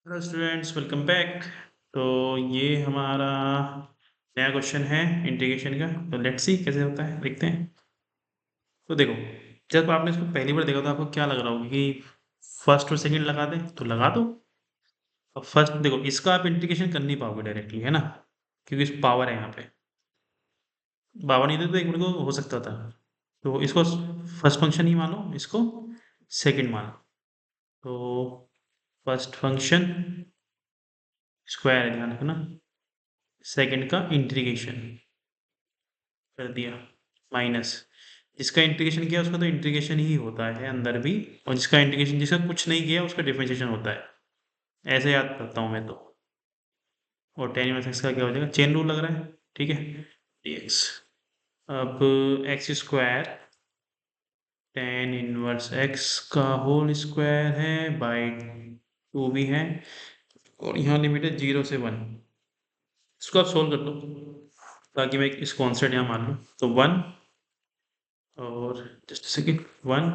Hello students, welcome back. तो ये हमारा नया क्वेश्चन है इंटीग्रेशन का। तो लेट्स सी कैसे होता है, देखते हैं। तो देखो, जब आपने इसको पहली बार देखा तो आपको क्या लग रहा होगा कि फर्स्ट और सेकंड लगा दें, तो लगा दो। अब फर्स्ट देखो, इसका आप इंटीग्रेशन कर नहीं पाओगे डायरेक्टली, है ना, क्योंकि इस पावर है यहाँ पे। पावर नहीं थे तो एक मिनट को हो सकता था। तो इसको फर्स्ट फंक्शन ही मानो, इसको सेकंड मानो। तो फर्स्ट फंक्शन स्क्वायर है, ध्यान रखना। सेकंड का इंटीग्रेशन कर दिया माइनस। जिसका इंटीग्रेशन किया उसका तो इंटीग्रेशन ही होता है अंदर भी, और जिसका इंटीग्रेशन, जिसका कुछ नहीं किया उसका डिफरेंशिएशन होता है। ऐसे याद करता हूँ मैं तो। और टेन इनवर्स एक्स का क्या हो जाएगा, चेन रूल लग रहा है, ठीक है, dx। अब x square ten inverse x का होल स्क्वायर है बाई टू भी है, और यहाँ लिमिट है 0 से 1। इसको आप सोल्व कर लो ताकि मैं इस कॉन्स्टेंट यहाँ मान लूँ। तो 1 और जस्ट सेकेंड 1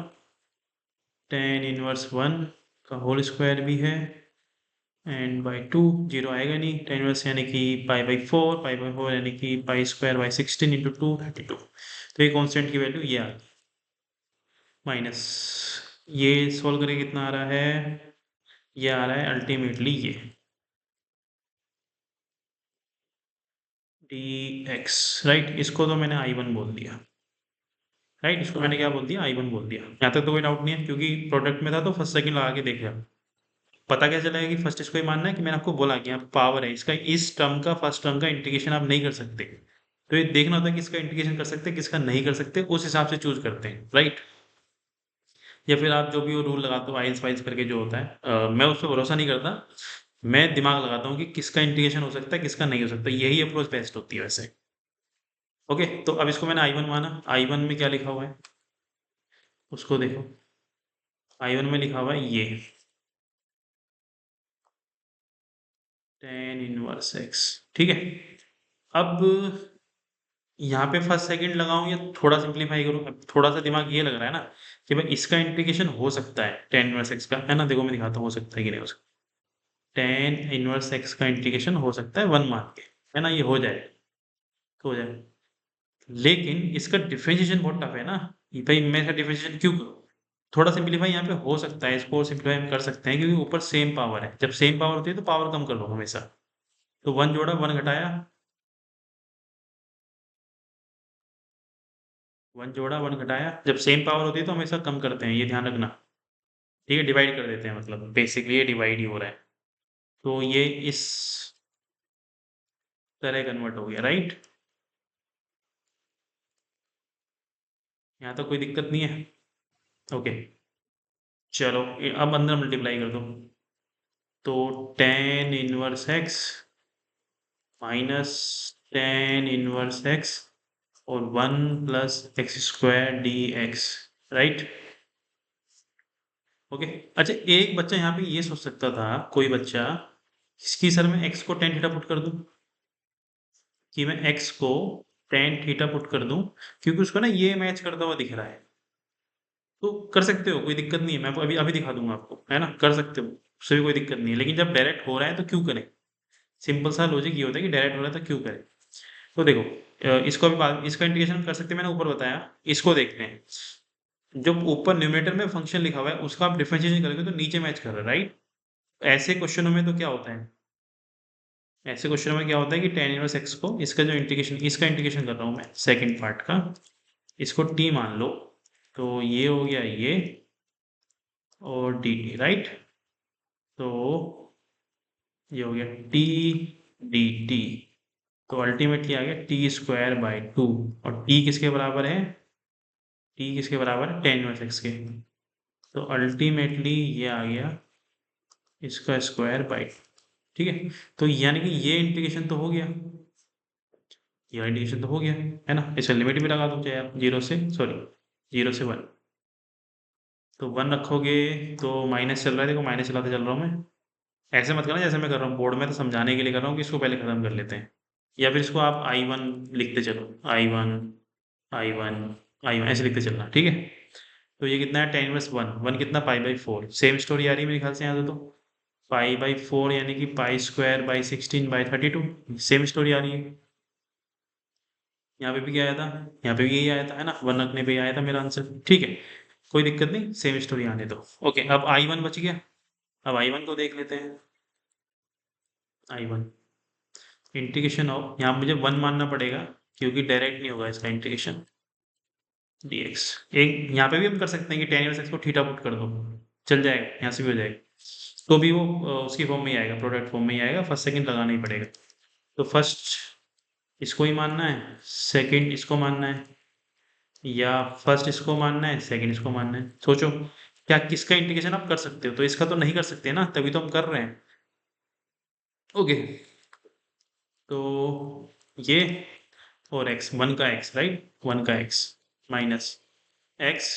टेन इनवर्स 1 का होल स्क्वायर भी है, एंड बाई 2 जीरो आएगा नहीं। टेन इनवर्स यानी कि पाई बाई फोर यानी कि पाई स्क्वायर बाई 16 इंटू 2 32। तो ये कॉन्स्टेंट की वैल्यू ये आ गई माइनस। ये सोल्व करके कितना आ रहा है, ये आ रहा है अल्टीमेटली ये डी एक्स, राइट। इसको तो मैंने आई वन बोल दिया, राइट। इसको मैंने क्या बोल दिया, आई वन बोल दिया। यहाँ तक तो कोई डाउट नहीं है, क्योंकि प्रोडक्ट में था तो फर्स्ट सेकंड लगा के देख लिया। पता क्या चलेगा कि फर्स्ट इसको ही मानना है कि मैंने आपको बोला कि यहाँ पावर है इसका, इस टर्म का फर्स्ट टर्म का इंटीग्रेशन आप नहीं कर सकते। तो ये देखना होता है कि इसका इंटीग्रेशन कर सकते हैं, किसका नहीं कर सकते, उस हिसाब से चूज करते हैं, राइट। या फिर आप जो भी वो रूल लगाते हो आइल्स वाइल्स करके जो होता है, मैं उस पर भरोसा नहीं करता। मैं दिमाग लगाता हूँ कि किसका इंटीग्रेशन हो सकता है, किसका नहीं हो सकता। यही अप्रोच बेस्ट होती है वैसे। ओके, तो अब इसको मैंने आई वन माना। आई वन में क्या लिखा हुआ है उसको देखो। आई वन में लिखा हुआ है ये टेन इनवर्स एक्स, ठीक है। अब यहाँ पे फर्स्ट सेकंड लगाऊं या थोड़ा सिंप्लीफाई करूं, अब थोड़ा सा दिमाग ये लग रहा है ना कि भाई इसका इंटीग्रेशन हो सकता है टेन इनवर्स एक्स का, है ना। देखो मैं दिखाता हूँ हो सकता है कि नहीं हो सकता। टेन इनवर्स एक्स का इंटीग्रेशन हो सकता है वन मान के, है ना, ये हो जाए तो हो जाए। लेकिन इसका डिफरेंशिएशन बहुत टफ है ना, कि भाई मैं इसका डिफरेंशिएशन क्यों करूं। थोड़ा सिंप्लीफाई यहाँ पे हो सकता है, इसको सिंप्लीफाई कर सकते हैं, क्योंकि ऊपर सेम पावर है। जब सेम पावर होती है तो पावर कम कर लो हमेशा। तो वन जोड़ा वन घटाया, वन जोड़ा वन घटाया। जब सेम पावर होती है तो हमेशा कम करते हैं, ये ध्यान रखना। ठीक है, डिवाइड कर देते हैं, मतलब बेसिकली ये डिवाइड ही हो रहा है। तो ये इस तरह कन्वर्ट हो गया, राइट। यहाँ तो कोई दिक्कत नहीं है। ओके, चलो अब अंदर मल्टीप्लाई कर दो। तो ten inverse x minus ten inverse x और one plus x square d x, right. Okay. अच्छा, एक बच्चा यहाँ पे ये सोच सकता था, कोई बच्चा, इसकी सर मैं एक्स को टेन थीटा पुट कर दूं, कि मैं एक्स को टेन थीटा पुट कर दूं, क्योंकि उसको ना ये मैच करता हुआ दिख रहा है। तो कर सकते हो, कोई दिक्कत नहीं है। मैं आपको अभी अभी दिखा दूंगा आपको, है ना, कर सकते हो, उससे भी कोई दिक्कत नहीं है। लेकिन जब डायरेक्ट हो रहा है तो क्यों करें। सिंपल सा लॉजिक ये होता है कि डायरेक्ट हो रहा है तो क्यों करें। तो देखो, इसको अभी बाद इसका इंटीग्रेशन कर सकते हैं, मैंने ऊपर बताया। इसको देखते हैं, जो ऊपर न्यूमरेटर में फंक्शन लिखा हुआ है उसका आप डिफरेंशिएशन करोगे तो नीचे मैच कर रहा है, राइट। ऐसे क्वेश्चनों में तो क्या होता है, ऐसे क्वेश्चनों में क्या होता है कि टेन इनवर्स एक्स को, इसका जो इंटीग्रेशन, इसका इंटीग्रेशन कर रहा हूँ मैं सेकंड पार्ट का, इसको टी मान लो। तो ये हो गया ये, और डी टी, राइट। तो ये हो गया टी डी टी। तो अल्टीमेटली आ गया टी स्क्वायर बाई टू। और टी किसके बराबर है, टी किसके बराबर है, टेन इनवर्स एक्स के। तो अल्टीमेटली ये आ गया इसका स्क्वायर बाई, ठीक है। तो यानी कि ये इंटीग्रेशन तो हो गया, ये इंटीग्रेशन तो हो गया, है ना। इसे लिमिट भी लगा दो चाहे आप, जीरो से, सॉरी, जीरो से वन। तो वन रखोगे तो माइनस चल रहा है, देखो माइनस चलाते चल रहा हूँ मैं। ऐसे मत करना जैसे मैं कर रहा हूँ बोर्ड में, तो समझाने के लिए कर रहा हूँ कि इसको पहले खत्म कर लेते हैं। या फिर इसको आप आई वन लिखते चलो, I one I one I one ऐसे लिखते चलना, ठीक है। तो ये कितना है, टेन इनवर्स वन, वन कितना, pi by four. Same story आ रही है मेरे ख्याल से यहाँ से तो। पाई बाई 4 यानी कि pi square by 16/32, same story आ रही है। यहाँ पे भी क्या आया था, यहाँ पे भी यही आया था, है ना, 1 रखने पे आया था मेरा आंसर। ठीक है, कोई दिक्कत नहीं, सेम स्टोरी आने दो। ओके, अब I1 बच गया। अब I1 को देख लेते हैं। I1 इंटीग्रेशन ऑफ, यहाँ मुझे 1 मानना पड़ेगा क्योंकि डायरेक्ट नहीं होगा इसका इंटीग्रेशन dx। एक यहाँ पे भी हम कर सकते हैं कि tan इनवर्स x को थीटा पुट कर दो, चल जाएगा, यहाँ से भी हो जाएगा, तो भी वो उसकी फॉर्म में ही आएगा, प्रोडक्ट फॉर्म में ही आएगा, फर्स्ट सेकंड लगाना ही पड़ेगा। तो फर्स्ट इसको ही मानना है, सेकंड इसको मानना है, या फर्स्ट इसको मानना है, सेकंड इसको मानना है। सोचो क्या किसका इंटीग्रेशन आप कर सकते हो, तो इसका तो नहीं कर सकते ना, तभी तो हम कर रहे हैं। ओके, तो ये और x, 1 का x, राइट, 1 का x माइनस x,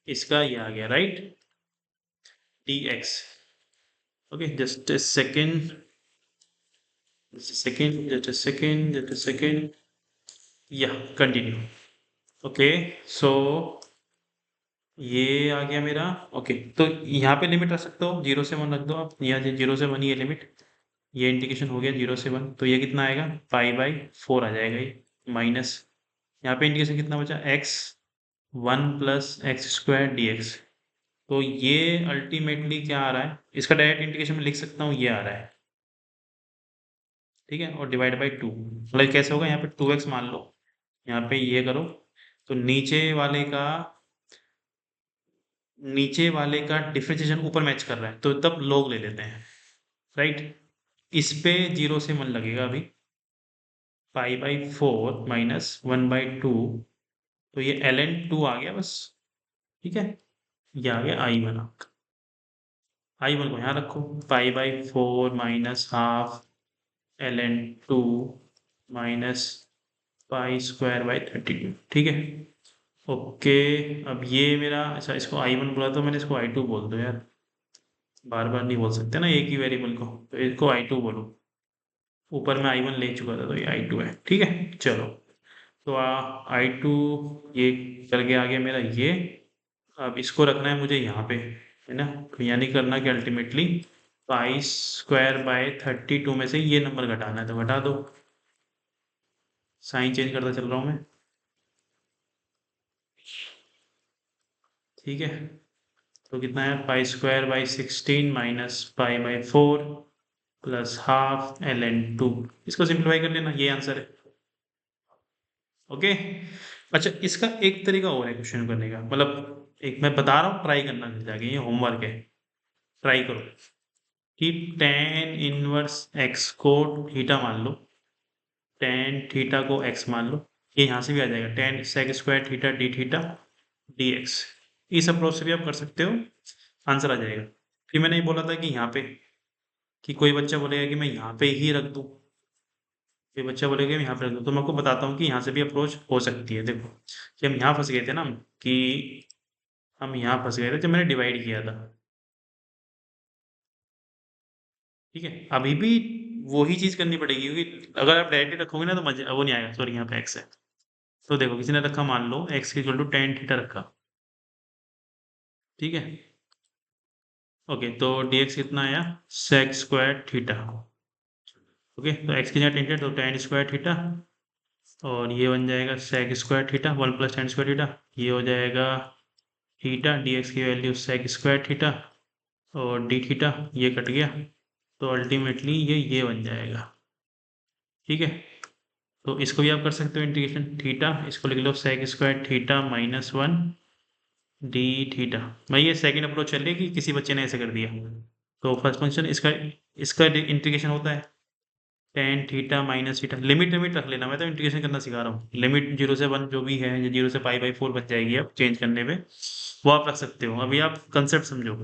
इसका ये आ गया, right, dx। Okay, just a second, या कंटिन्यू। ओके, सो ये आ गया मेरा। ओके, तो यहाँ पे लिमिट रख सकते हो, 0 से 1 रख दो आप, या 0 से 1 ये लिमिट, ये इंटीग्रेशन हो गया 0 से 1, तो ये कितना आएगा, पाई बाई 4 आ जाएगा ये, माइनस यहाँ पे इंटीग्रेशन कितना बचा, x 1 plus x square d x. तो ये अल्टीमेटली क्या आ रहा है, इसका डायरेक्ट इंटीग्रेशन में लिख सकता हूँ, ये आ रहा है, ठीक है, और डिवाइड बाई 2, मतलब कैसे होगा, यहाँ पे 2x मान लो, यहाँ पे ये करो, तो नीचे वाले का डिफरेंशिएशन ऊपर मैच कर रहा है, तो तब log ले लेते हैं, राइट। इस पे 0 से 1 लगेगा अभी, पाई बाई 4 माइनस 1/2, तो ये ln 2 आ गया बस, ठीक है, ये आ गया I1। I1 को यहाँ रखो, pi by 4 minus half ln 2 minus pi square by 32, ठीक है। ओके, अब ये मेरा, अच्छा इसको I1 बोला तो मैंने इसको I2 बोल दो यार, बार बार नहीं बोल सकते ना एक ही वेरिएबल को, तो इसको I2 बोलो, ऊपर में I1 ले चुका था तो ये I2 है, ठीक है। चलो, तो I2 ये करके आ गया मेरा ये। अब इसको रखना है मुझे यहाँ पे, है ना, तो यानी करना कि अल्टीमेटली पाई स्क्वायर बाय 32 में से ये नंबर घटाना है, तो घटा दो, साइन चेंज करता चल रहा हूँ मैं, ठीक है। तो कितना है, पाई square by 16 minus pi by 4 plus half ln 2, इसको सिंप्लीफाई कर लेना, ये आंसर है। ओके, अच्छा इसका एक तरीका और है क्वेश्चन करने का, मतलब एक मैं बता रहा हूँ, ट्राई करना घर जाके, ये होमवर्क है, ट्राई करो कि tan इनवर्स x को थीटा मान लो, tan थीटा को x मान लो, ये यहाँ से भी आ जाएगा, tan sec square theta d theta dx, इस अप्रोच से भी आप कर सकते हो, आंसर आ जाएगा। फिर मैंने ये बोला था कि यहाँ पे, कि कोई बच्चा बोलेगा कि मैं यहाँ पे ही रख दूँ, कोई बच्चा बोलेगा मैं यहाँ पे रख दूँ, तो मैं आपको बताता हूँ कि यहाँ से भी अप्रोच हो सकती है। देखो कि हम यहाँ फंस गए थे ना, कि हम यहाँ फंस गए थे जब मैंने डिवाइड किया था, ठीक है, अभी भी वही चीज़ करनी पड़ेगी, क्योंकि अगर आप डायरेक्टली रखोगे ना तो मजा वो नहीं आएगा। सॉरी, यहाँ पे एक्स है, तो देखो किसी ने रखा, मान लो एक्स की इक्वल टू tan थीटा रखा, ठीक है। ओके, तो dx कितना आया, sec स्क्वायर थीटा। ओके, तो x की जगह tan थीटा, तो tan स्क्वायर थीटा, और ये बन जाएगा sec square theta 1 plus tan square theta, ये हो जाएगा थीटा, dx की वैल्यू sec स्क्वायर थीटा, और d थीटा ये कट गया, तो अल्टीमेटली ये बन जाएगा, ठीक है। तो इसको भी आप कर सकते हो इंटीग्रेशन, थीटा इसको लिख लो sec square theta minus 1 D theta. भाई ये सेकंड अप्रोच चल रही है कि किसी बच्चे ने ऐसे कर दिया, तो फर्स्ट फंक्शन इसका इसका इंटीग्रेशन होता है tan theta minus theta, limit limit रख लेना, मैं तो इंटीग्रेशन करना सिखा रहा हूँ, लिमिट 0 से 1 जो भी है, या 0 से पाई बाई 4 बन जाएगी अब चेंज करने पे, वो आप रख सकते हो, अभी आप कंसेप्ट समझो।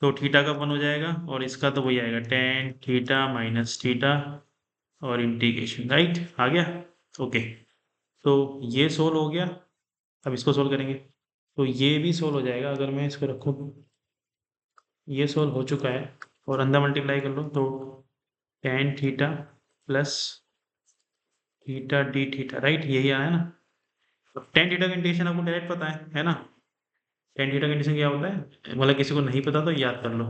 तो थीटा का 1 हो जाएगा, और इसका तो वही आएगा tan थीटा माइनस थीटा, और इंटीग्रेशन, राइट, आ गया। ओके, तो ये सोल्व हो गया, अब इसको सोल्व करेंगे, तो ये भी सोल्व हो जाएगा अगर मैं इसको रखूँ, ये सोल्व हो चुका है, और अंदर मल्टीप्लाई कर लो, तो tan theta plus theta D theta, right, यही आया ना। तो tan थीटा का इंटीग्रेशन आपको डायरेक्ट पता है ना, tan थीटा का इंटीग्रेशन क्या होता है, मतलब किसी को नहीं पता तो याद कर लो,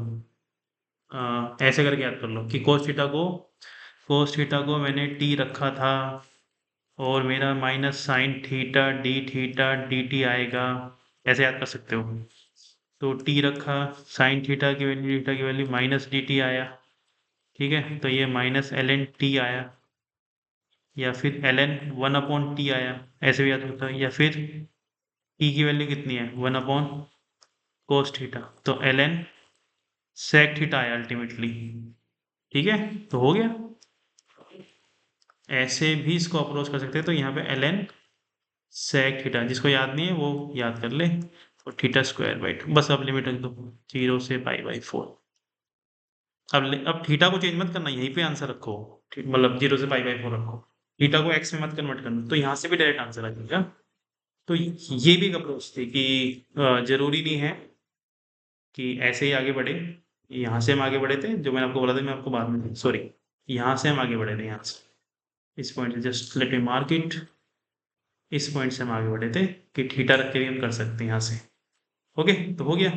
ऐसे करके याद कर लो कि कोस थीटा को मैंने टी रखा था और मेरा minus sine theta D T आएगा, ऐसे याद कर सकते हो। तो टी रखा, साइन थीटा की वैल्यू माइनस डी टी आया, ठीक है, तो ये माइनस एल एन टी आया, या फिर L N one upon T आया, ऐसे भी याद होता है, या फिर टी की वैल्यू कितनी है, वन अपॉन कोस थीटा, तो एल एन सेक थीटा आया अल्टीमेटली, ठीक है, तो हो गया। ऐसे भी इसको अप्रोच कर सकते हैं, तो यहाँ पे एल एन सेक थीटा, जिसको याद नहीं है वो याद कर ले, और थीटा स्क्वायर बाई 2, बस अब लिमिट रख दो 0 से पाई बाई 4। अब थीटा को चेंज मत करना, यहीं पे आंसर रखो, मतलब 0 से पाई बाई 4 रखो, थीटा को एक्स में मत कन्वर्ट करना, तो यहाँ से भी डायरेक्ट आंसर आ जाएगा। तो ये भी एक अप्रोच थी कि जरूरी नहीं है कि ऐसे ही आगे बढ़े। यहाँ से हम आगे बढ़े थे, जो मैंने आपको बोला था, मैं आपको बाद में, सॉरी, यहाँ से हम आगे बढ़े थे, यहाँ से इस पॉइंट से, just let me mark it, इस पॉइंट से हम आगे बढ़े थे कि थीटा रख के भी हम कर सकते हैं यहाँ से। ओके, तो हो गया,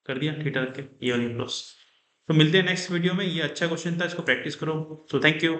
कर दिया थीटा रख के ये वाली अप्रोच। तो मिलते हैं नेक्स्ट वीडियो में, ये अच्छा क्वेश्चन था, इसको प्रैक्टिस करो। So thank you.